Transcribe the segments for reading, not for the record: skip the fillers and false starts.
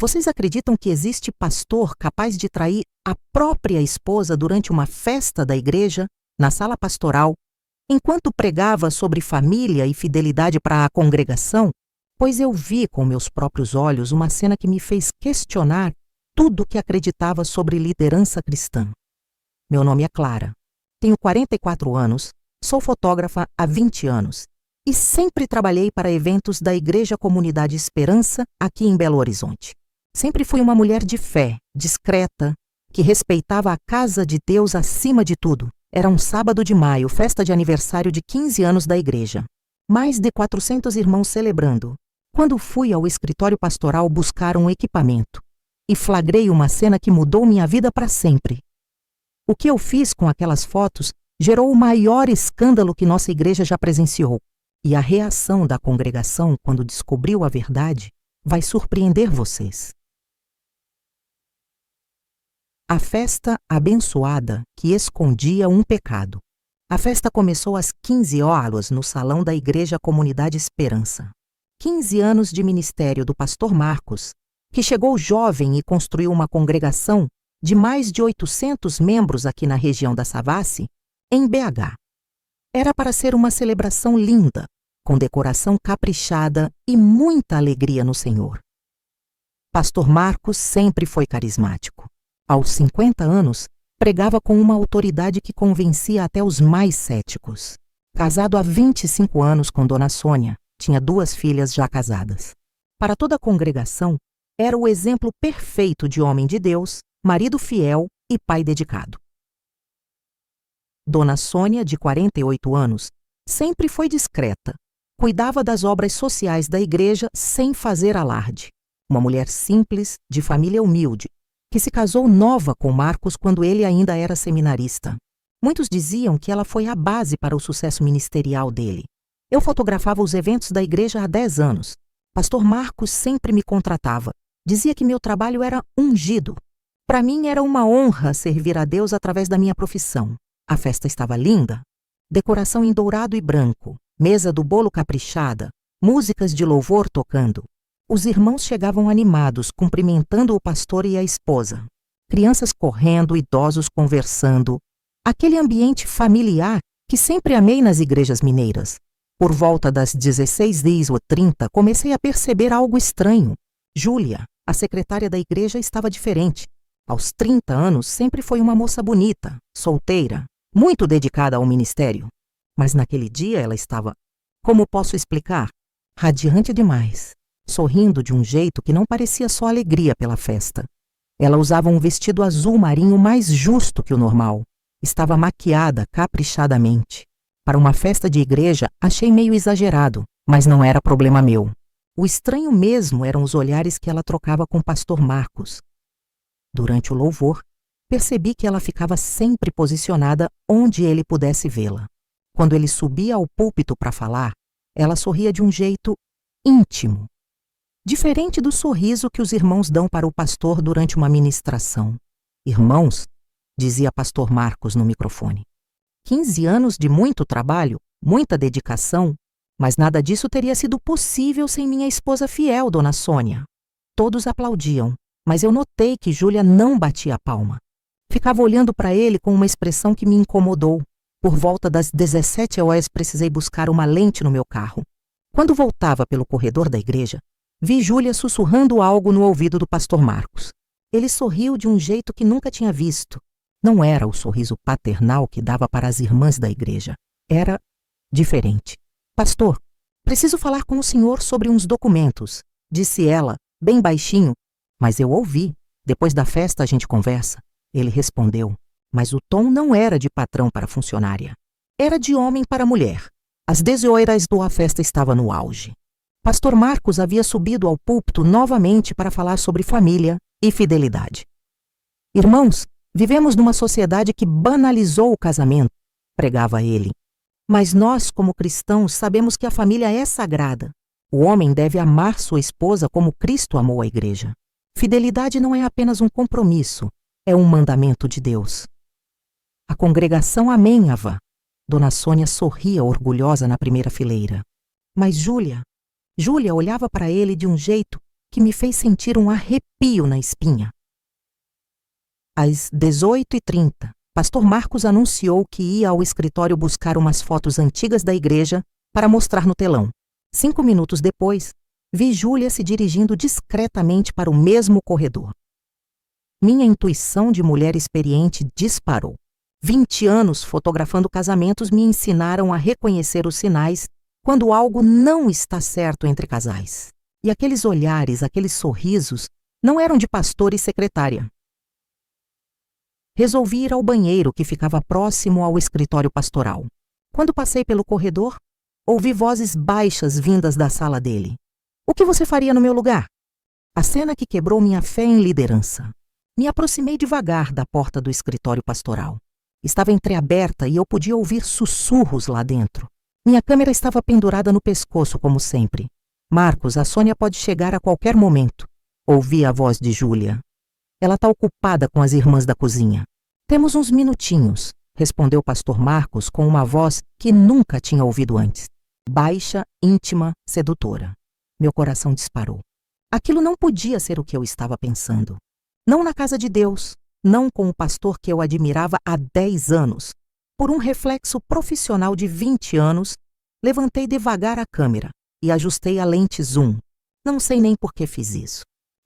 Vocês acreditam que existe pastor capaz de trair a própria esposa durante uma festa da igreja, na sala pastoral, enquanto pregava sobre família e fidelidade para a congregação? Pois eu vi com meus próprios olhos uma cena que me fez questionar tudo o que acreditava sobre liderança cristã. Meu nome é Clara, tenho 44 anos, sou fotógrafa há 20 anos e sempre trabalhei para eventos da Igreja Comunidade Esperança aqui em Belo Horizonte. Sempre fui uma mulher de fé, discreta, que respeitava a casa de Deus acima de tudo. Era um sábado de maio, festa de aniversário de 15 anos da igreja. Mais de 400 irmãos celebrando. Quando fui ao escritório pastoral buscar um equipamento e flagrei uma cena que mudou minha vida para sempre. O que eu fiz com aquelas fotos gerou o maior escândalo que nossa igreja já presenciou. E a reação da congregação quando descobriu a verdade vai surpreender vocês. A festa abençoada que escondia um pecado. A festa começou às 15 horas no salão da Igreja Comunidade Esperança. 15 anos de ministério do pastor Marcos, que chegou jovem e construiu uma congregação de mais de 800 membros aqui na região da Savassi, em BH. Era para ser uma celebração linda, com decoração caprichada e muita alegria no Senhor. Pastor Marcos sempre foi carismático. Aos 50 anos, pregava com uma autoridade que convencia até os mais céticos. Casado há 25 anos com Dona Sônia, tinha 2 filhas já casadas. Para toda a congregação, era o exemplo perfeito de homem de Deus, marido fiel e pai dedicado. Dona Sônia, de 48 anos, sempre foi discreta. Cuidava das obras sociais da igreja sem fazer alarde. Uma mulher simples, de família humilde, que se casou nova com Marcos quando ele ainda era seminarista. Muitos diziam que ela foi a base para o sucesso ministerial dele. Eu fotografava os eventos da igreja há 10 anos. Pastor Marcos sempre me contratava. Dizia que meu trabalho era ungido. Para mim era uma honra servir a Deus através da minha profissão. A festa estava linda. Decoração em dourado e branco, mesa do bolo caprichada, músicas de louvor tocando. Os irmãos chegavam animados, cumprimentando o pastor e a esposa. Crianças correndo, idosos conversando. Aquele ambiente familiar que sempre amei nas igrejas mineiras. Por volta das 16h30, comecei a perceber algo estranho. Júlia, a secretária da igreja, estava diferente. Aos 30 anos, sempre foi uma moça bonita, solteira, muito dedicada ao ministério. Mas naquele dia ela estava, como posso explicar, radiante demais. Sorrindo de um jeito que não parecia só alegria pela festa. Ela usava um vestido azul marinho mais justo que o normal. Estava maquiada caprichadamente. Para uma festa de igreja, achei meio exagerado, mas não era problema meu. O estranho mesmo eram os olhares que ela trocava com o pastor Marcos. Durante o louvor, percebi que ela ficava sempre posicionada onde ele pudesse vê-la. Quando ele subia ao púlpito para falar, ela sorria de um jeito íntimo. Diferente do sorriso que os irmãos dão para o pastor durante uma ministração. Irmãos, dizia pastor Marcos no microfone, 15 anos de muito trabalho, muita dedicação, mas nada disso teria sido possível sem minha esposa fiel, Dona Sônia. Todos aplaudiam, mas eu notei que Júlia não batia a palma. Ficava olhando para ele com uma expressão que me incomodou. Por volta das 17 horas precisei buscar uma lente no meu carro. Quando voltava pelo corredor da igreja, vi Júlia sussurrando algo no ouvido do pastor Marcos. Ele sorriu de um jeito que nunca tinha visto. Não era o sorriso paternal que dava para as irmãs da igreja. Era diferente. Pastor, preciso falar com o senhor sobre uns documentos, disse ela, bem baixinho. Mas eu ouvi. Depois da festa a gente conversa. Ele respondeu, mas o tom não era de patrão para funcionária. Era de homem para mulher. As 10 horas da festa estava no auge. Pastor Marcos havia subido ao púlpito novamente para falar sobre família e fidelidade. Irmãos, vivemos numa sociedade que banalizou o casamento, pregava ele. Mas nós, como cristãos, sabemos que a família é sagrada. O homem deve amar sua esposa como Cristo amou a igreja. Fidelidade não é apenas um compromisso, é um mandamento de Deus. A congregação amenava. Dona Sônia sorria orgulhosa na primeira fileira. Mas Júlia olhava para ele de um jeito que me fez sentir um arrepio na espinha. Às 18h30, pastor Marcos anunciou que ia ao escritório buscar umas fotos antigas da igreja para mostrar no telão. 5 minutos depois, vi Júlia se dirigindo discretamente para o mesmo corredor. Minha intuição de mulher experiente disparou. 20 anos fotografando casamentos me ensinaram a reconhecer os sinais quando algo não está certo entre casais. E aqueles olhares, aqueles sorrisos, não eram de pastor e secretária. Resolvi ir ao banheiro que ficava próximo ao escritório pastoral. Quando passei pelo corredor, ouvi vozes baixas vindas da sala dele. O que você faria no meu lugar? A cena que quebrou minha fé em liderança. Me aproximei devagar da porta do escritório pastoral. Estava entreaberta e eu podia ouvir sussurros lá dentro. Minha câmera estava pendurada no pescoço, como sempre. Marcos, a Sônia pode chegar a qualquer momento. Ouvi a voz de Júlia. Ela está ocupada com as irmãs da cozinha. Temos uns minutinhos, respondeu o pastor Marcos com uma voz que nunca tinha ouvido antes. Baixa, íntima, sedutora. Meu coração disparou. Aquilo não podia ser o que eu estava pensando. Não na casa de Deus, não com o pastor que eu admirava há 10 anos. Por um reflexo profissional de 20 anos, levantei devagar a câmera e ajustei a lente zoom. Não sei nem por que fiz isso.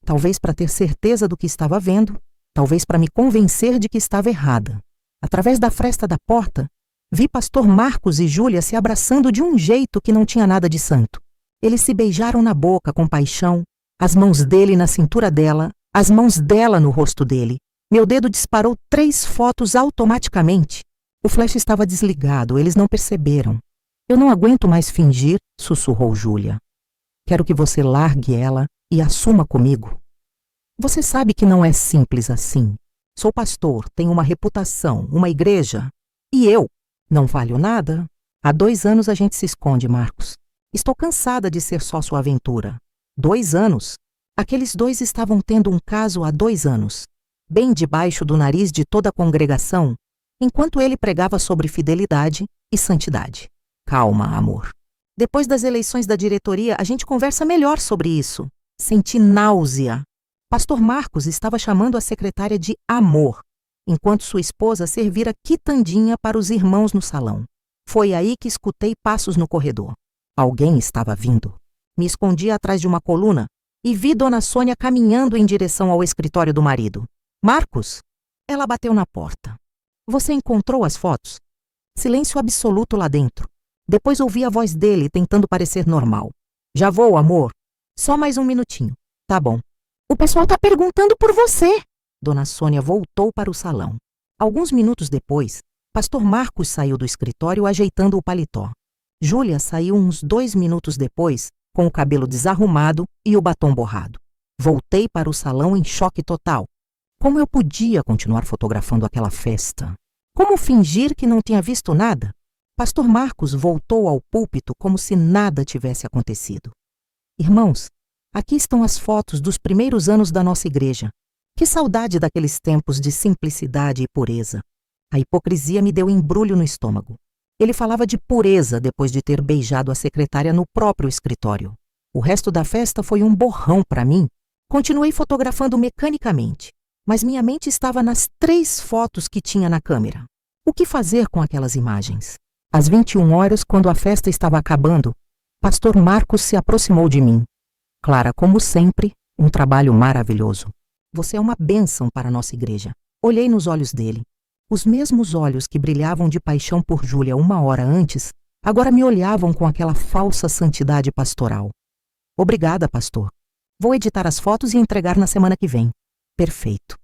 Talvez para ter certeza do que estava vendo, talvez para me convencer de que estava errada. Através da fresta da porta, vi pastor Marcos e Júlia se abraçando de um jeito que não tinha nada de santo. Eles se beijaram na boca com paixão, as mãos dele na cintura dela, as mãos dela no rosto dele. Meu dedo disparou 3 fotos automaticamente. O flash estava desligado, eles não perceberam. Eu não aguento mais fingir, sussurrou Júlia. Quero que você largue ela e assuma comigo. Você sabe que não é simples assim. Sou pastor, tenho uma reputação, uma igreja. E eu? Não valho nada? Há 2 anos a gente se esconde, Marcos. Estou cansada de ser só sua aventura. 2 anos? Aqueles 2 estavam tendo um caso há 2 anos. Bem debaixo do nariz de toda a congregação, enquanto ele pregava sobre fidelidade e santidade. Calma, amor. Depois das eleições da diretoria, a gente conversa melhor sobre isso. Senti náusea. Pastor Marcos estava chamando a secretária de amor, enquanto sua esposa servira quitandinha para os irmãos no salão. Foi aí que escutei passos no corredor. Alguém estava vindo. Me escondi atrás de uma coluna e vi Dona Sônia caminhando em direção ao escritório do marido. Marcos? Ela bateu na porta. Você encontrou as fotos? Silêncio absoluto lá dentro. Depois ouvi a voz dele tentando parecer normal. Já vou, amor. Só mais um minutinho. Tá bom. O pessoal tá perguntando por você. Dona Sônia voltou para o salão. Alguns minutos depois, pastor Marcos saiu do escritório ajeitando o paletó. Júlia saiu uns 2 minutos depois, com o cabelo desarrumado e o batom borrado. Voltei para o salão em choque total. Como eu podia continuar fotografando aquela festa? Como fingir que não tinha visto nada? Pastor Marcos voltou ao púlpito como se nada tivesse acontecido. Irmãos, aqui estão as fotos dos primeiros anos da nossa igreja. Que saudade daqueles tempos de simplicidade e pureza. A hipocrisia me deu embrulho no estômago. Ele falava de pureza depois de ter beijado a secretária no próprio escritório. O resto da festa foi um borrão para mim. Continuei fotografando mecanicamente, mas minha mente estava nas 3 fotos que tinha na câmera. O que fazer com aquelas imagens? Às 21 horas, quando a festa estava acabando, pastor Marcos se aproximou de mim. Clara, como sempre, um trabalho maravilhoso. Você é uma bênção para a nossa igreja. Olhei nos olhos dele. Os mesmos olhos que brilhavam de paixão por Júlia 1 hora antes, agora me olhavam com aquela falsa santidade pastoral. Obrigada, pastor. Vou editar as fotos e entregar na semana que vem. Perfeito.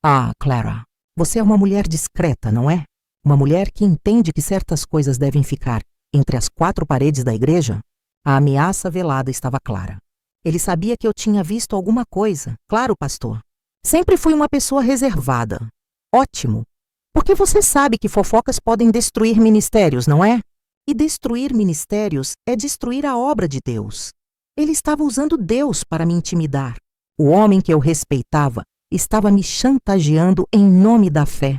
Ah, Clara, você é uma mulher discreta, não é? Uma mulher que entende que certas coisas devem ficar entre as 4 paredes da igreja? A ameaça velada estava clara. Ele sabia que eu tinha visto alguma coisa. Claro, pastor. Sempre fui uma pessoa reservada. Ótimo. Porque você sabe que fofocas podem destruir ministérios, não é? E destruir ministérios é destruir a obra de Deus. Ele estava usando Deus para me intimidar. O homem que eu respeitava estava me chantageando em nome da fé.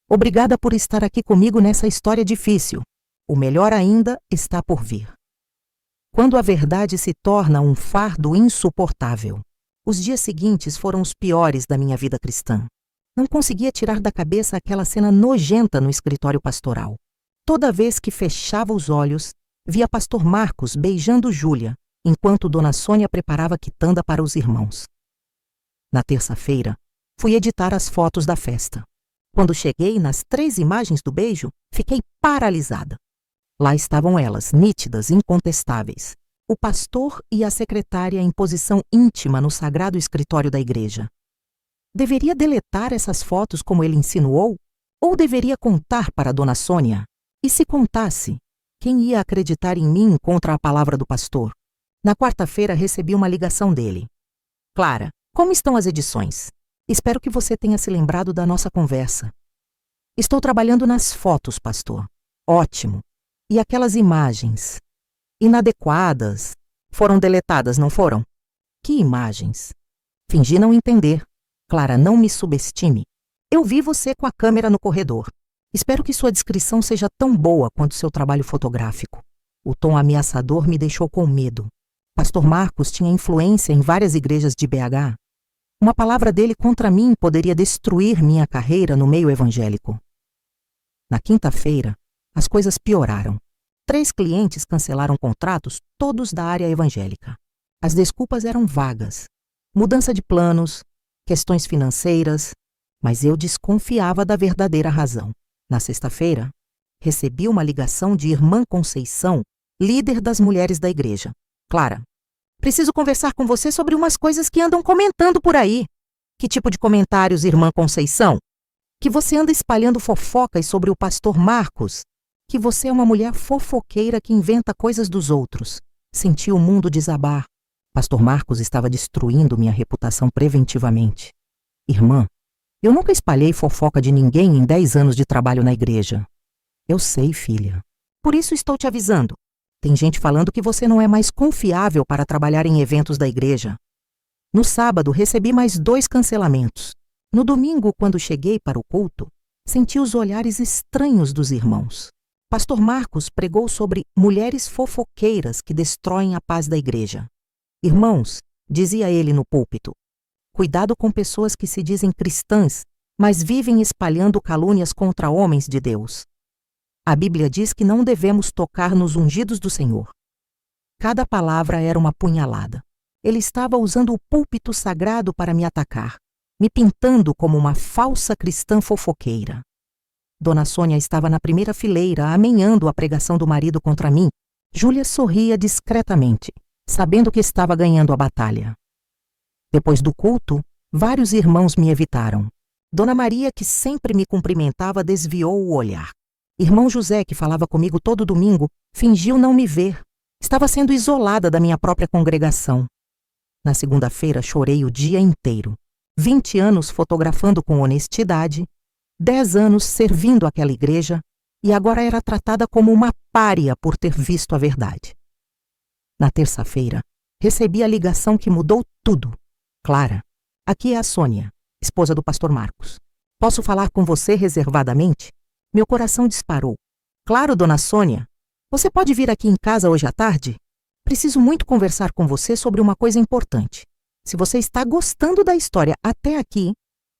Obrigada por estar aqui comigo nessa história difícil. O melhor ainda está por vir. quando a verdade se torna um fardo insuportável. Os dias seguintes foram os piores da minha vida cristã. Não conseguia tirar da cabeça aquela cena nojenta no escritório pastoral. Toda vez que fechava os olhos, via pastor Marcos beijando Júlia, enquanto Dona Sônia preparava quitanda para os irmãos. Na terça-feira, fui editar as fotos da festa. Quando cheguei nas 3 imagens do beijo, fiquei paralisada. Lá estavam elas, nítidas, incontestáveis. O pastor e a secretária em posição íntima no sagrado escritório da igreja. Deveria deletar essas fotos como ele insinuou? Ou deveria contar para Dona Sônia? E se contasse, quem ia acreditar em mim contra a palavra do pastor? Na quarta-feira recebi uma ligação dele. Clara, como estão as edições? Espero que você tenha se lembrado da nossa conversa. Estou trabalhando nas fotos, pastor. Ótimo. E aquelas imagens? Inadequadas. Foram deletadas, não foram? Que imagens? Fingi não entender. Clara, não me subestime. Eu vi você com a câmera no corredor. Espero que sua descrição seja tão boa quanto seu trabalho fotográfico. O tom ameaçador me deixou com medo. Pastor Marcos tinha influência em várias igrejas de BH. Uma palavra dele contra mim poderia destruir minha carreira no meio evangélico. Na quinta-feira, as coisas pioraram. 3 clientes cancelaram contratos, todos da área evangélica. As desculpas eram vagas. Mudança de planos, questões financeiras, mas eu desconfiava da verdadeira razão. Na sexta-feira, recebi uma ligação de Irmã Conceição, líder das mulheres da igreja. Clara, preciso conversar com você sobre umas coisas que andam comentando por aí. Que tipo de comentários, Irmã Conceição? Que você anda espalhando fofocas sobre o pastor Marcos. Que você é uma mulher fofoqueira que inventa coisas dos outros. Senti o mundo desabar. Pastor Marcos estava destruindo minha reputação preventivamente. Irmã, eu nunca espalhei fofoca de ninguém em 10 anos de trabalho na igreja. Eu sei, filha. Por isso estou te avisando. Tem gente falando que você não é mais confiável para trabalhar em eventos da igreja. No sábado, recebi mais 2 cancelamentos. No domingo, quando cheguei para o culto, senti os olhares estranhos dos irmãos. Pastor Marcos pregou sobre mulheres fofoqueiras que destroem a paz da igreja. Irmãos, dizia ele no púlpito, cuidado com pessoas que se dizem cristãs, mas vivem espalhando calúnias contra homens de Deus. A Bíblia diz que não devemos tocar nos ungidos do Senhor. Cada palavra era uma punhalada. Ele estava usando o púlpito sagrado para me atacar, me pintando como uma falsa cristã fofoqueira. Dona Sônia estava na primeira fileira, amenhando a pregação do marido contra mim. Júlia sorria discretamente, sabendo que estava ganhando a batalha. Depois do culto, vários irmãos me evitaram. Dona Maria, que sempre me cumprimentava, desviou o olhar. Irmão José, que falava comigo todo domingo, fingiu não me ver. Estava sendo isolada da minha própria congregação. Na segunda-feira, chorei o dia inteiro. 20 anos fotografando com honestidade, 10 anos servindo aquela igreja, e agora era tratada como uma pária por ter visto a verdade. Na terça-feira, recebi a ligação que mudou tudo. Clara, aqui é a Sônia, esposa do pastor Marcos. Posso falar com você reservadamente? Meu coração disparou. Claro, dona Sônia. Você pode vir aqui em casa hoje à tarde? Preciso muito conversar com você sobre uma coisa importante. Se você está gostando da história até aqui,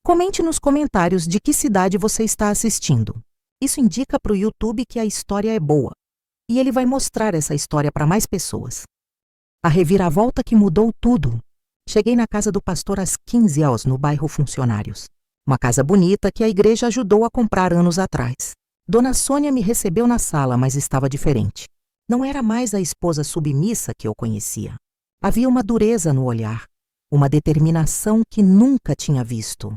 comente nos comentários de que cidade você está assistindo. Isso indica para o YouTube que a história é boa. E ele vai mostrar essa história para mais pessoas. A reviravolta que mudou tudo. Cheguei na casa do pastor às 15 horas no bairro Funcionários. Uma casa bonita que a igreja ajudou a comprar anos atrás. Dona Sônia me recebeu na sala, mas estava diferente. Não era mais a esposa submissa que eu conhecia. Havia uma dureza no olhar, uma determinação que nunca tinha visto.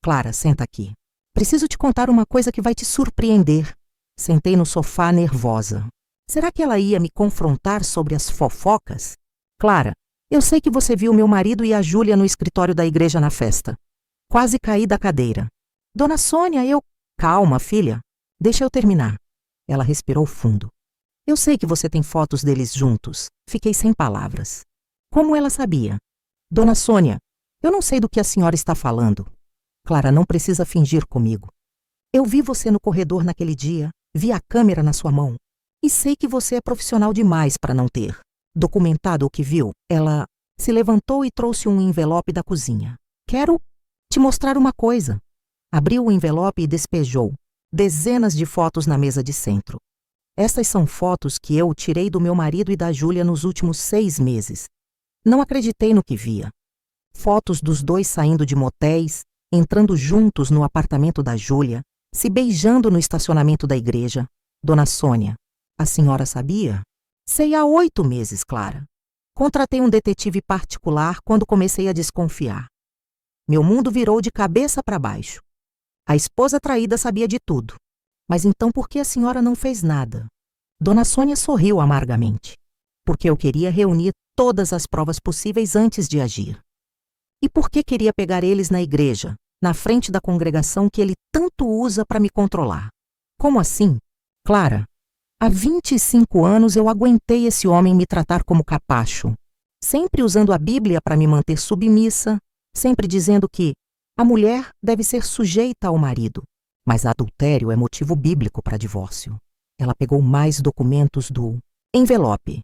Clara, senta aqui. Preciso te contar uma coisa que vai te surpreender. Sentei no sofá nervosa. Será que ela ia me confrontar sobre as fofocas? Clara, eu sei que você viu meu marido e a Júlia no escritório da igreja na festa. Quase caí da cadeira. Dona Sônia, eu... Calma, filha. Deixa eu terminar. Ela respirou fundo. Eu sei que você tem fotos deles juntos. Fiquei sem palavras. Como ela sabia? Dona Sônia, eu não sei do que a senhora está falando. Clara, não precisa fingir comigo. Eu vi você no corredor naquele dia, vi a câmera na sua mão. E sei que você é profissional demais para não ter. documentado o que viu, ela se levantou e trouxe um envelope da cozinha. Quero te mostrar uma coisa. Abriu o envelope e despejou dezenas de fotos na mesa de centro. Estas são fotos que eu tirei do meu marido e da Júlia nos últimos 6 meses. Não acreditei no que via. Fotos dos dois saindo de motéis, entrando juntos no apartamento da Júlia, se beijando no estacionamento da igreja. Dona Sônia, a senhora sabia? Sei há 8 meses, Clara. Contratei um detetive particular quando comecei a desconfiar. Meu mundo virou de cabeça para baixo. A esposa traída sabia de tudo. Mas então por que a senhora não fez nada? Dona Sônia sorriu amargamente. Porque eu queria reunir todas as provas possíveis antes de agir. E por que queria pegar eles na igreja, na frente da congregação que ele tanto usa para me controlar? Como assim? Clara, há 25 anos eu aguentei esse homem me tratar como capacho, sempre usando a Bíblia para me manter submissa, sempre dizendo que a mulher deve ser sujeita ao marido. Mas adultério é motivo bíblico para divórcio. Ela pegou mais documentos do envelope.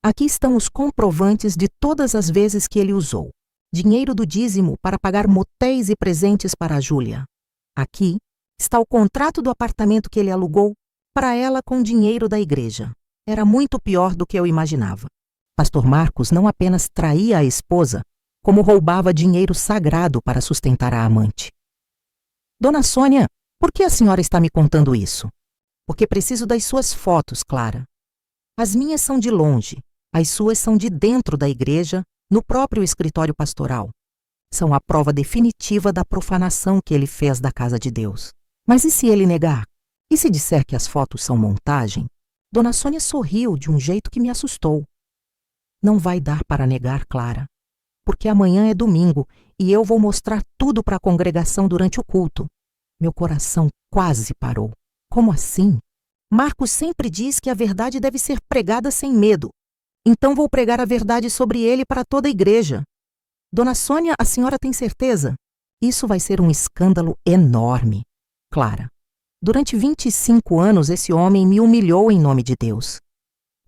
Aqui estão os comprovantes de todas as vezes que ele usou. Dinheiro do dízimo para pagar motéis e presentes para a Júlia. Aqui está o contrato do apartamento que ele alugou para ela com dinheiro da igreja. Era muito pior do que eu imaginava. Pastor Marcos não apenas traía a esposa, como roubava dinheiro sagrado para sustentar a amante. Dona Sônia, por que a senhora está me contando isso? Porque preciso das suas fotos, Clara. As minhas são de longe, as suas são de dentro da igreja, no próprio escritório pastoral. São a prova definitiva da profanação que ele fez da casa de Deus. Mas e se ele negar? E se disser que as fotos são montagem? Dona Sônia sorriu de um jeito que me assustou. Não vai dar para negar, Clara. Porque amanhã é domingo e eu vou mostrar tudo para a congregação durante o culto. Meu coração quase parou. Como assim? Marcos sempre diz que a verdade deve ser pregada sem medo. Então vou pregar a verdade sobre ele para toda a igreja. Dona Sônia, a senhora tem certeza? Isso vai ser um escândalo enorme. Clara, durante 25 anos esse homem me humilhou em nome de Deus.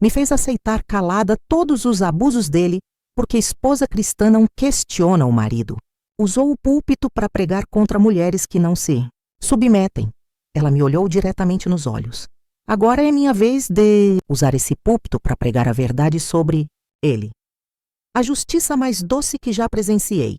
Me fez aceitar calada todos os abusos dele, porque esposa cristã não questiona o marido. Usou o púlpito para pregar contra mulheres que não se submetem. Ela me olhou diretamente nos olhos. Agora é minha vez de usar esse púlpito para pregar a verdade sobre ele. A justiça mais doce que já presenciei.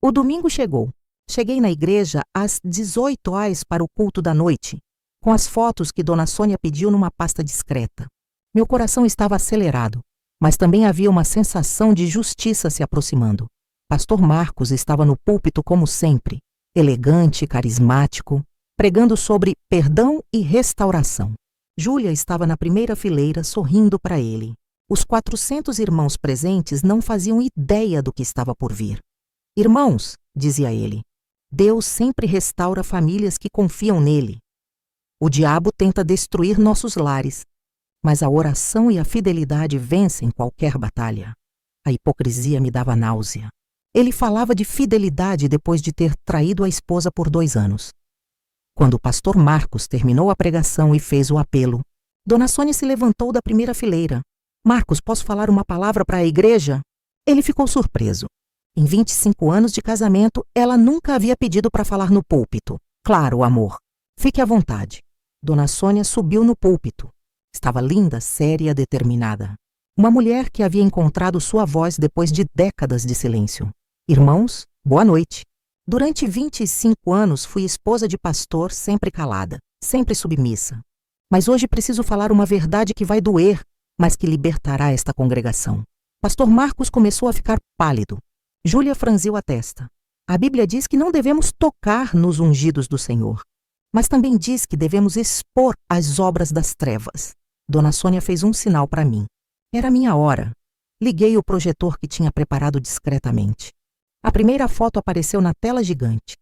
O domingo chegou. Cheguei na igreja às 18 horas para o culto da noite, com as fotos que Dona Sônia pediu numa pasta discreta. Meu coração estava acelerado, mas também havia uma sensação de justiça se aproximando. Pastor Marcos estava no púlpito como sempre, elegante, carismático, pregando sobre perdão e restauração. Júlia estava na primeira fileira sorrindo para ele. Os 400 irmãos presentes não faziam ideia do que estava por vir. Irmãos, dizia ele, Deus sempre restaura famílias que confiam nele. O diabo tenta destruir nossos lares, mas a oração e a fidelidade vencem qualquer batalha. A hipocrisia me dava náusea. Ele falava de fidelidade depois de ter traído a esposa por 2 anos. Quando o pastor Marcos terminou a pregação e fez o apelo, Dona Sônia se levantou da primeira fileira. Marcos, posso falar uma palavra para a igreja? Ele ficou surpreso. Em 25 anos de casamento, ela nunca havia pedido para falar no púlpito. Claro, amor. Fique à vontade. Dona Sônia subiu no púlpito. Estava linda, séria, determinada. Uma mulher que havia encontrado sua voz depois de décadas de silêncio. Irmãos, boa noite. Durante 25 anos fui esposa de pastor, sempre calada, sempre submissa. Mas hoje preciso falar uma verdade que vai doer, mas que libertará esta congregação. Pastor Marcos começou a ficar pálido. Júlia franziu a testa. A Bíblia diz que não devemos tocar nos ungidos do Senhor, mas também diz que devemos expor as obras das trevas. Dona Sônia fez um sinal para mim. Era minha hora. Liguei o projetor que tinha preparado discretamente. A primeira foto apareceu na tela gigante.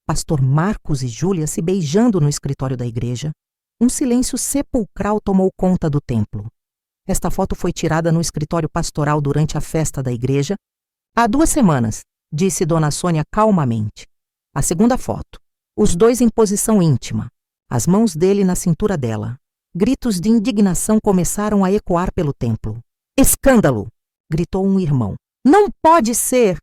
Pastor Marcos e Júlia se beijando no escritório da igreja. Um silêncio sepulcral tomou conta do templo. Esta foto foi tirada no escritório pastoral durante a festa da igreja. Há 2 semanas, disse Dona Sônia calmamente. A segunda foto. Os dois em posição íntima. As mãos dele na cintura dela. Gritos de indignação começaram a ecoar pelo templo. Escândalo! gritou um irmão. Não pode ser!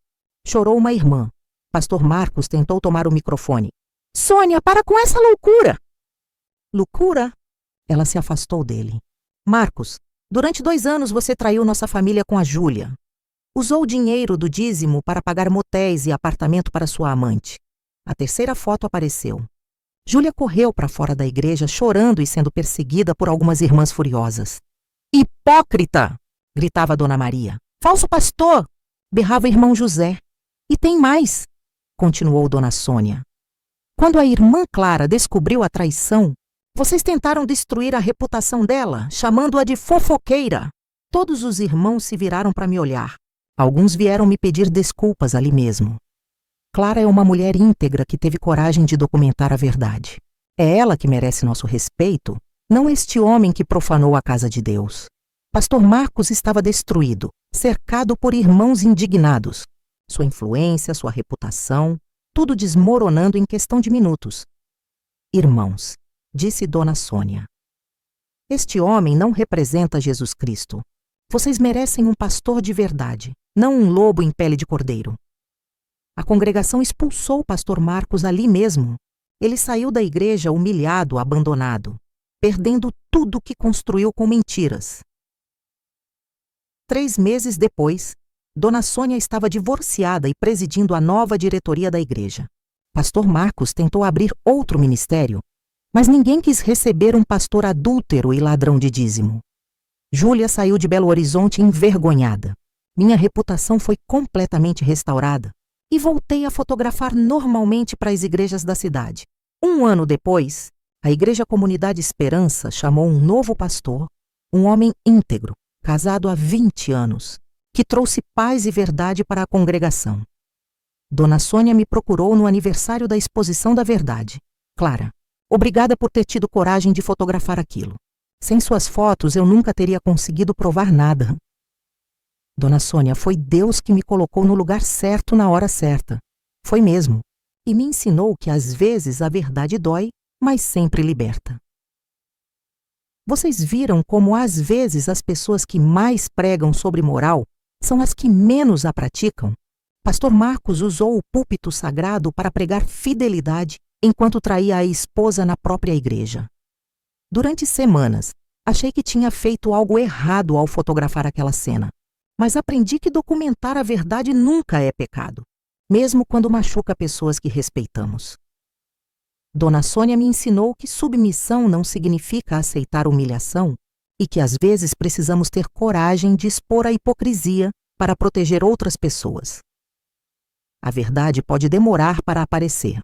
Chorou uma irmã. Pastor Marcos tentou tomar o microfone. Sônia, para com essa loucura! Loucura? Ela se afastou dele. Marcos, durante 2 anos você traiu nossa família com a Júlia. Usou o dinheiro do dízimo para pagar motéis e apartamento para sua amante. A terceira foto apareceu. Júlia correu para fora da igreja chorando e sendo perseguida por algumas irmãs furiosas. Hipócrita! Gritava Dona Maria. Falso pastor! Berrava o irmão José. E tem mais! Continuou Dona Sônia. Quando a irmã Clara descobriu a traição, vocês tentaram destruir a reputação dela, chamando-a de fofoqueira. Todos os irmãos se viraram para me olhar. Alguns vieram me pedir desculpas ali mesmo. Clara é uma mulher íntegra que teve coragem de documentar a verdade. É ela que merece nosso respeito, não este homem que profanou a casa de Deus. Pastor Marcos estava destruído, cercado por irmãos indignados. Sua influência, sua reputação, tudo desmoronando em questão de minutos. Irmãos, disse Dona Sônia, este homem não representa Jesus Cristo. Vocês merecem um pastor de verdade, não um lobo em pele de cordeiro. A congregação expulsou o pastor Marcos ali mesmo. Ele saiu da igreja humilhado, abandonado, perdendo tudo que construiu com mentiras. 3 meses depois, Dona Sônia estava divorciada e presidindo a nova diretoria da igreja. Pastor Marcos tentou abrir outro ministério, mas ninguém quis receber um pastor adúltero e ladrão de dízimo. Júlia saiu de Belo Horizonte envergonhada. Minha reputação foi completamente restaurada e voltei a fotografar normalmente para as igrejas da cidade. 1 ano depois, a Igreja Comunidade Esperança chamou um novo pastor, um homem íntegro, casado há 20 anos, que trouxe paz e verdade para a congregação. Dona Sônia me procurou no aniversário da Exposição da Verdade. Clara, obrigada por ter tido coragem de fotografar aquilo. Sem suas fotos, eu nunca teria conseguido provar nada. Dona Sônia, foi Deus que me colocou no lugar certo na hora certa. Foi mesmo. E me ensinou que às vezes a verdade dói, mas sempre liberta. Vocês viram como às vezes as pessoas que mais pregam sobre moral são as que menos a praticam? Pastor Marcos usou o púlpito sagrado para pregar fidelidade enquanto traía a esposa na própria igreja. Durante semanas, achei que tinha feito algo errado ao fotografar aquela cena, mas aprendi que documentar a verdade nunca é pecado, mesmo quando machuca pessoas que respeitamos. Dona Sônia me ensinou que submissão não significa aceitar humilhação e que às vezes precisamos ter coragem de expor a hipocrisia para proteger outras pessoas. A verdade pode demorar para aparecer,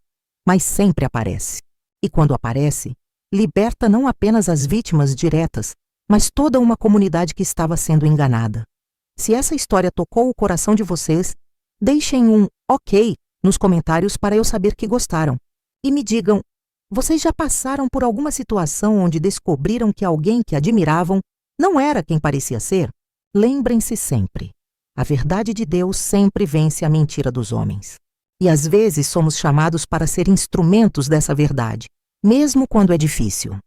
mas sempre aparece. E quando aparece, liberta não apenas as vítimas diretas, mas toda uma comunidade que estava sendo enganada. Se essa história tocou o coração de vocês, deixem um ok nos comentários para eu saber que gostaram. E me digam, vocês já passaram por alguma situação onde descobriram que alguém que admiravam não era quem parecia ser? Lembrem-se sempre, a verdade de Deus sempre vence a mentira dos homens. E às vezes somos chamados para ser instrumentos dessa verdade, mesmo quando é difícil.